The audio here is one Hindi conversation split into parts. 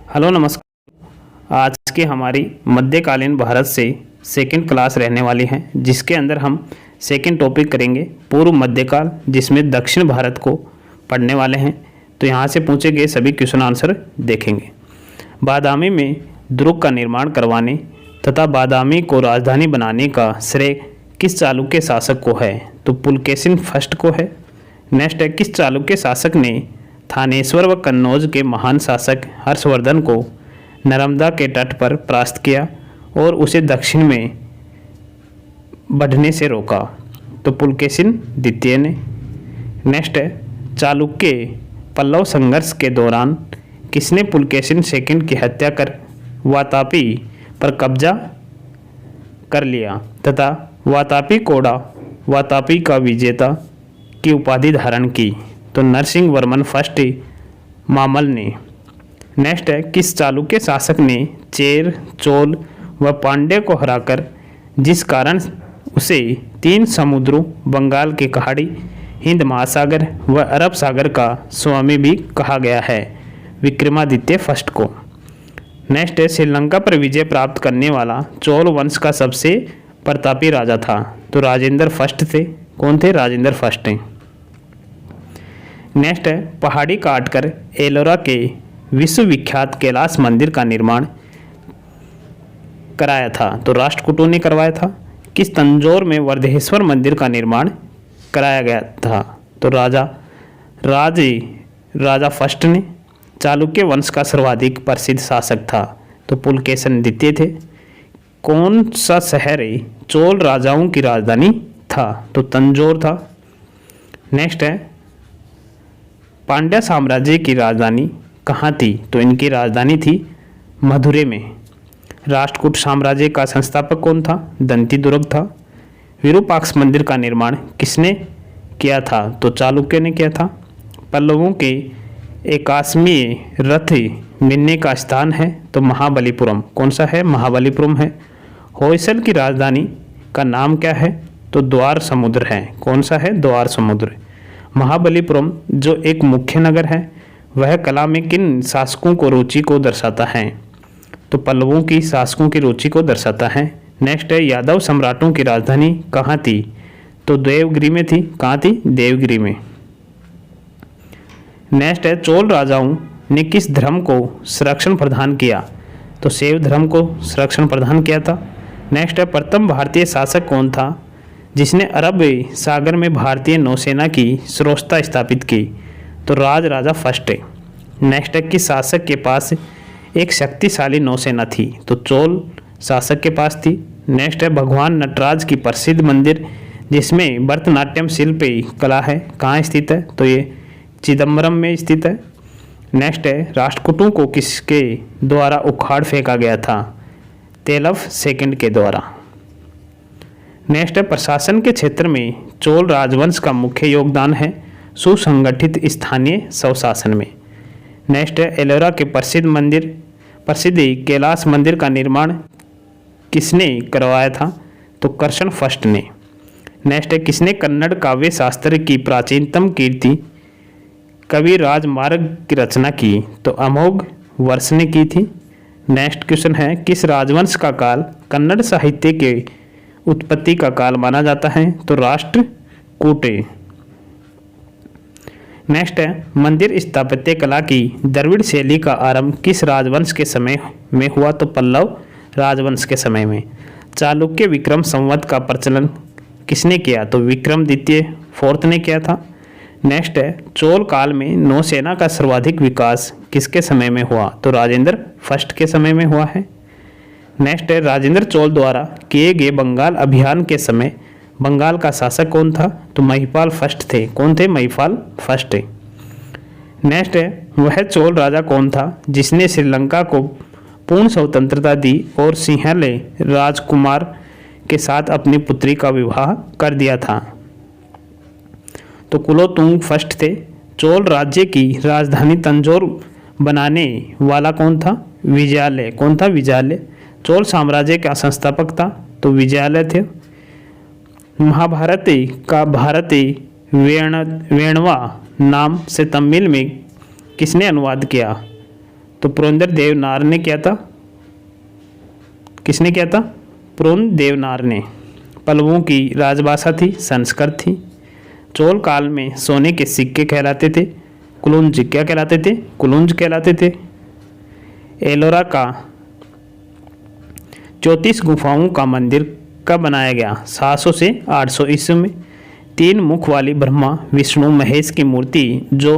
हेलो नमस्कार। आज की हमारी मध्यकालीन भारत से सेकंड क्लास रहने वाली है, जिसके अंदर हम सेकंड टॉपिक करेंगे पूर्व मध्यकाल, जिसमें दक्षिण भारत को पढ़ने वाले हैं। तो यहाँ से पूछे गए सभी क्वेश्चन आंसर देखेंगे। बादामी में दुर्ग का निर्माण करवाने तथा बादामी को राजधानी बनाने का श्रेय किस चालुक्य शासक को है? तो पुलकेशिन फर्स्ट को है। नेक्स्ट है, किस चालुक्य शासक ने थानेश्वर व कन्नौज के महान शासक हर्षवर्धन को नर्मदा के तट पर परास्त किया और उसे दक्षिण में बढ़ने से रोका? तो पुलकेशिन द्वितीय ने। नेक्स्ट है, चालुक्य पल्लव संघर्ष के दौरान किसने पुलकेशिन सेकंड की हत्या कर वातापी पर कब्जा कर लिया तथा वातापी कोड़ा वातापी का विजेता की उपाधि धारण की? तो नरसिंह वर्मन फर्स्ट मामल ने। नेक्स्ट है, किस चालुक्य शासक ने चेर, चोल व पांड्य को हराकर, जिस कारण उसे तीन समुद्रों बंगाल की खाड़ी, हिंद महासागर व अरब सागर का स्वामी भी कहा गया है? विक्रमादित्य फर्स्ट को। नेक्स्ट है, श्रीलंका पर विजय प्राप्त करने वाला चोल वंश का सबसे प्रतापी राजा था? तो राजेंद्र फर्स्ट थे। कौन थे? राजेंद्र फर्स्ट हैं। नेक्स्ट है, पहाड़ी काटकर एलोरा के विश्वविख्यात कैलाश मंदिर का निर्माण कराया था? तो राष्ट्रकूटों ने करवाया था। किस तंजौर में वर्धेश्वर मंदिर का निर्माण कराया गया था? तो राजा फर्स्ट ने। चालुक्य वंश का सर्वाधिक प्रसिद्ध शासक था? तो पुलकेशिन द्वितीय थे। कौन सा शहर चोल राजाओं की राजधानी था? तो तंजौर था। नेक्स्ट है, पांड्या साम्राज्य की राजधानी कहाँ थी? तो इनकी राजधानी थी मधुरै में। राष्ट्रकूट साम्राज्य का संस्थापक कौन था? दंती दुर्ग था। विरूपाक्ष मंदिर का निर्माण किसने किया था? तो चालुक्य ने किया था। पल्लवों के एकाश्मीय रथ मिलने का स्थान है? तो महाबलीपुरम। कौन सा है? महाबलीपुरम है। होयसल की राजधानी का नाम क्या है? तो द्वार समुद्र है। कौन सा है? द्वार समुद्र। महाबलीपुरम जो एक मुख्य नगर है, वह कला में किन शासकों को रुचि को दर्शाता है? तो पल्लवों की शासकों की रुचि को दर्शाता है। नेक्स्ट है, यादव सम्राटों की राजधानी कहाँ थी? तो देवगिरी में थी। कहाँ थी? देवगिरी में। नेक्स्ट है, चोल राजाओं ने किस धर्म को संरक्षण प्रदान किया? तो शैव धर्म को संरक्षण प्रदान किया था। नेक्स्ट है, प्रथम भारतीय शासक कौन था जिसने अरब सागर में भारतीय नौसेना की श्रोष्ठता स्थापित की? तो राजा फर्स्ट है। नेक्स्ट है, किस शासक के पास एक शक्तिशाली नौसेना थी? तो चोल शासक के पास थी। नेक्स्ट है, भगवान नटराज की प्रसिद्ध मंदिर जिसमें भरतनाट्यम शिल्प कला है, कहाँ स्थित है? तो ये चिदम्बरम में स्थित है। नेक्स्ट है, राष्ट्रकूटों को किसके द्वारा उखाड़ फेंका गया था? तेलफ सेकंड के द्वारा। नेक्स्ट है, प्रशासन के क्षेत्र में चोल राजवंश का मुख्य योगदान है सुसंगठित स्थानीय स्वशासन में। नेक्स्ट है, एलोरा के प्रसिद्ध कैलाश मंदिर का निर्माण किसने करवाया था? तो कर्षण फर्स्ट ने। नेक्स्ट है, किसने कन्नड़ काव्य शास्त्र की प्राचीनतम कीर्ति कवि राजमार्ग की रचना की? तो अमोघ वर्ष ने की थी। नेक्स्ट क्वेश्चन है, किस राजवंश का काल कन्नड़ साहित्य के उत्पत्ति का काल माना जाता है? तो राष्ट्रकूट। नेक्स्ट है, मंदिर स्थापत्य कला की द्रविड़ शैली का आरंभ किस राजवंश के समय में हुआ? तो पल्लव राजवंश के समय में। चालुक्य विक्रम संवत का प्रचलन किसने किया? तो विक्रमादित्य फोर्थ ने किया था। नेक्स्ट है, चोल काल में नौसेना का सर्वाधिक विकास किसके समय में हुआ? तो राजेंद्र फर्स्ट के समय में हुआ है। नेक्स्ट है, राजेंद्र चोल द्वारा किए गए बंगाल अभियान के समय बंगाल का शासक कौन था? तो महिपाल फर्स्ट थे। कौन थे? महिपाल फर्स्ट। नेक्स्ट है, वह चोल राजा कौन था जिसने श्रीलंका को पूर्ण स्वतंत्रता दी और सिंहले राजकुमार के साथ अपनी पुत्री का विवाह कर दिया था? तो कुलोतुंग फर्स्ट थे। चोल राज्य की राजधानी तंजौर बनाने वाला कौन था? विजयालय। कौन था? विजयालय। चोल साम्राज्य का संस्थापक था? तो विजयालय थे। महाभारत का भारती वेणवा नाम से तमिल में किसने अनुवाद किया? तो पुरंदर देवनार ने किया था। किसने किया था? पुरंदर देवनार ने। पल्लवों की राजभाषा थी संस्कृत थी। चोल काल में सोने के सिक्के कहलाते थे कुलुंज। क्या कहलाते थे? कुलुंज कहलाते थे। एलोरा का 34 गुफाओं का मंदिर कब बनाया गया? 700 से 800 ईस्वी में। 3 मुख वाली ब्रह्मा विष्णु महेश की मूर्ति जो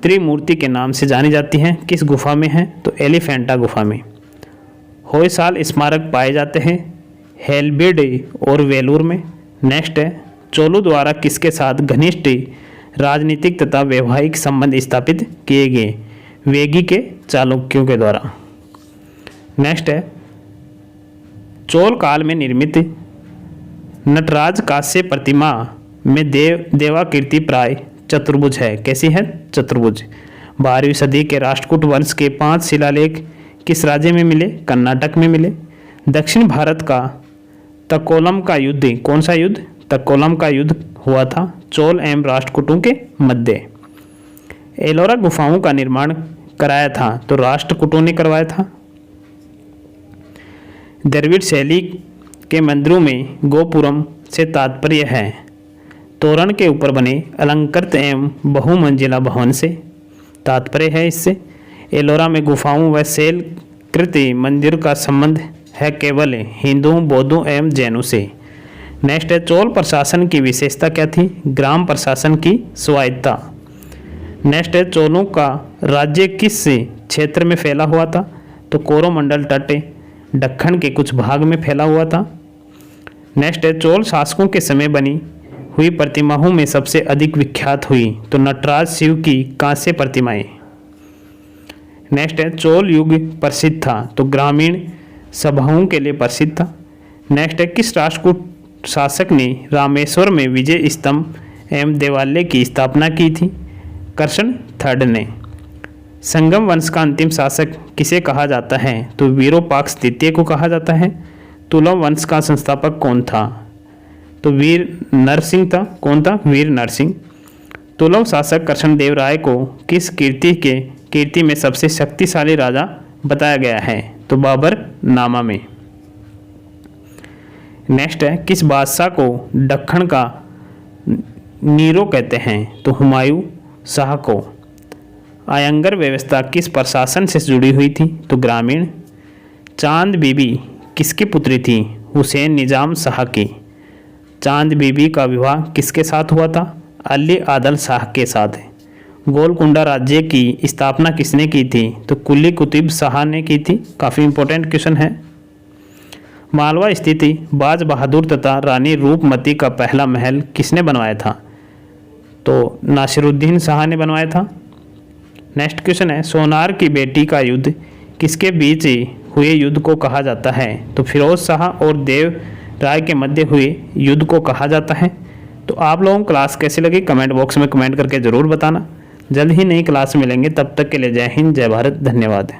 त्रिमूर्ति के नाम से जानी जाती है किस गुफा में है? तो एलिफेंटा गुफा में। होयसाल स्मारक पाए जाते हैं हेलबेडे और वेलूर में। नेक्स्ट है चोलों द्वारा किसके साथ घनिष्ठ राजनीतिक तथा वैवाहिक संबंध स्थापित किए गए? वेगी के चालुक्यों के द्वारा। नेक्स्ट है चोल काल में निर्मित नटराज कांस्य प्रतिमा में देवाकृति प्राय चतुर्भुज है। कैसी है? चतुर्भुज। 12वीं सदी के राष्ट्रकूट वंश के 5 शिलालेख किस राज्य में मिले? कर्नाटक में मिले। दक्षिण भारत का तकोलम का युद्ध, कौन सा युद्ध? तकोलम का युद्ध हुआ था चोल एवं राष्ट्रकूटों के मध्य। एलोरा गुफाओं का निर्माण कराया था तो राष्ट्रकूटों ने करवाया था। द्रविड़ शैली के मंदिरों में गोपुरम से तात्पर्य है तोरण के ऊपर बने अलंकृत एवं बहुमंजिला भवन से तात्पर्य है इससे। एलोरा में गुफाओं व शैल कृत मंदिर का संबंध है केवल हिंदुओं, बौद्धों एवं जैनों से। नेक्स्ट है चोल प्रशासन की विशेषता क्या थी? ग्राम प्रशासन की स्वायत्तता। नेक्स्ट है चोलों का राज्य किस क्षेत्र में फैला हुआ था? तो कोरोमंडल तट दक्कन के कुछ भाग में फैला हुआ था। नेक्स्ट है चोल शासकों के समय बनी हुई प्रतिमाओं में सबसे अधिक विख्यात हुई तो नटराज शिव की कांस्य प्रतिमाएं। नेक्स्ट है चोल युग प्रसिद्ध था तो ग्रामीण सभाओं के लिए प्रसिद्ध था। नेक्स्ट है किस राष्ट्रकूट शासक ने रामेश्वर में विजय स्तंभ एवं देवालय की स्थापना की थी? कृष्ण III ने। संगम वंश का अंतिम शासक किसे कहा जाता है? तो वीरोपाक्ष द्वितीय को कहा जाता है। तुलम वंश का संस्थापक कौन था? तो वीर नरसिंह था। कौन था? वीर नरसिंह। तुलम शासक कृष्णदेव राय को किस कीर्ति में सबसे शक्तिशाली राजा बताया गया है? तो बाबर नामा में। नेक्स्ट है किस बादशाह को दक्कन का नीरो कहते हैं? तो हुमायूं शाह को। आयंगर व्यवस्था किस प्रशासन से जुड़ी हुई थी? तो ग्रामीण। चांद बीबी किसकी पुत्री थी? हुसैन निजाम शाह की। चांद बीबी का विवाह किसके साथ हुआ था? अली आदल शाह के साथ। गोलकुंडा राज्य की स्थापना किसने की थी? तो कुली कुतुब शाह ने की थी। काफ़ी इंपॉर्टेंट क्वेश्चन है। मालवा स्थित बाज बहादुर तथा रानी रूपमती का पहला महल किसने बनवाया था? तो नासिरुद्दीन शाह ने बनवाया था। नेक्स्ट क्वेश्चन है सोनार की बेटी का युद्ध किसके बीच हुए युद्ध को कहा जाता है? तो फिरोज शाह और देव राय के मध्य हुए युद्ध को कहा जाता है। तो आप लोगों को क्लास कैसी लगी कमेंट बॉक्स में कमेंट करके ज़रूर बताना। जल्द ही नई क्लास मिलेंगे, तब तक के लिए जय हिंद, जय भारत, धन्यवाद।